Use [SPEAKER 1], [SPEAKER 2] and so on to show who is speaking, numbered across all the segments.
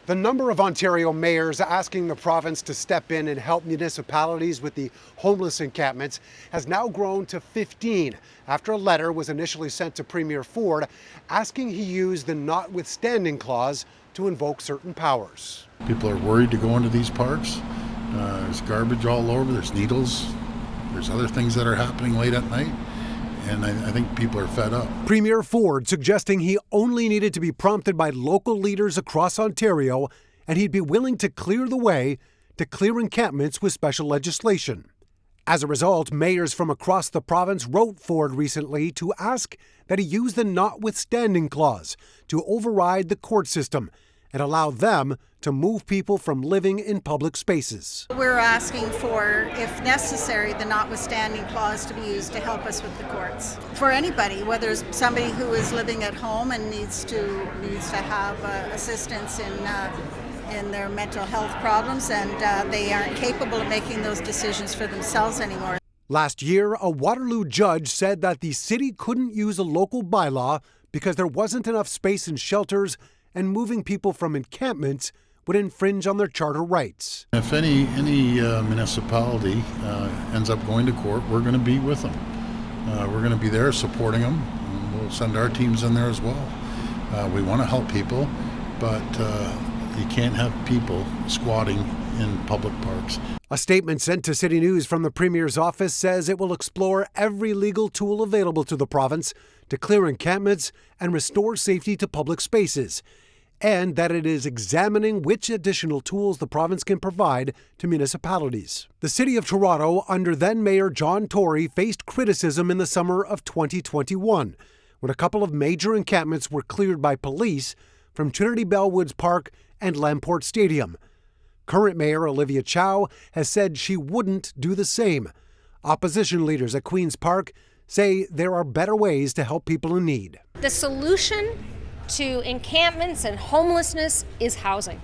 [SPEAKER 1] The number of Ontario mayors asking the province to step in and help municipalities with the homeless encampments has now grown to 15 after a letter was initially sent to Premier Ford asking he use the notwithstanding clause to invoke certain powers.
[SPEAKER 2] People are worried to go into these parks. There's garbage all over, there's needles, there's other things that are happening late at night. And I think people are fed up.
[SPEAKER 1] Premier Ford suggesting he only needed to be prompted by local leaders across Ontario, and he'd be willing to clear the way to clear encampments with special legislation. As a result, mayors from across the province wrote Ford recently to ask that he use the notwithstanding clause to override the court system and allow them to move people from living in public spaces.
[SPEAKER 3] We're asking for, if necessary, the notwithstanding clause to be used to help us with the courts. For anybody, whether it's somebody who is living at home and needs to have assistance in their mental health problems and they aren't capable of making those decisions for themselves anymore.
[SPEAKER 1] Last year, a Waterloo judge said that the city couldn't use a local bylaw because there wasn't enough space in shelters and moving people from encampments would infringe on their charter rights.
[SPEAKER 2] If any municipality ends up going to court, we're going to be with them. We're going to be there supporting them. And we'll send our teams in there as well. We want to help people, but you can't have people squatting in public parks.
[SPEAKER 1] A statement sent to City News from the Premier's office says it will explore every legal tool available to the province to clear encampments and restore safety to public spaces, and that it is examining which additional tools the province can provide to municipalities. The City of Toronto, under then-Mayor John Tory, faced criticism in the summer of 2021 when a couple of major encampments were cleared by police from Trinity Bellwoods Park and Lamport Stadium. Current Mayor Olivia Chow has said she wouldn't do the same. Opposition leaders at Queen's Park say there are better ways to help people in need.
[SPEAKER 4] The solution to encampments and homelessness is housing.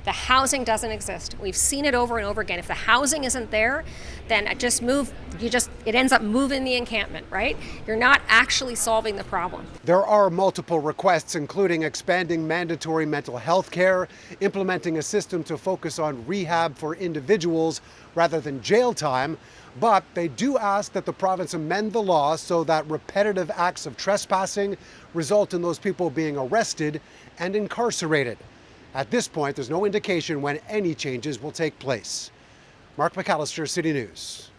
[SPEAKER 4] The housing doesn't exist. We've seen it over and over again. If the housing isn't there, then it ends up moving the encampment, right? You're not actually solving the problem.
[SPEAKER 1] There are multiple requests, including expanding mandatory mental health care, implementing a system to focus on rehab for individuals rather than jail time, but they do ask that the province amend the law so that repetitive acts of trespassing result in those people being arrested and incarcerated. At this point, there's no indication when any changes will take place. Mark McAllister, City News.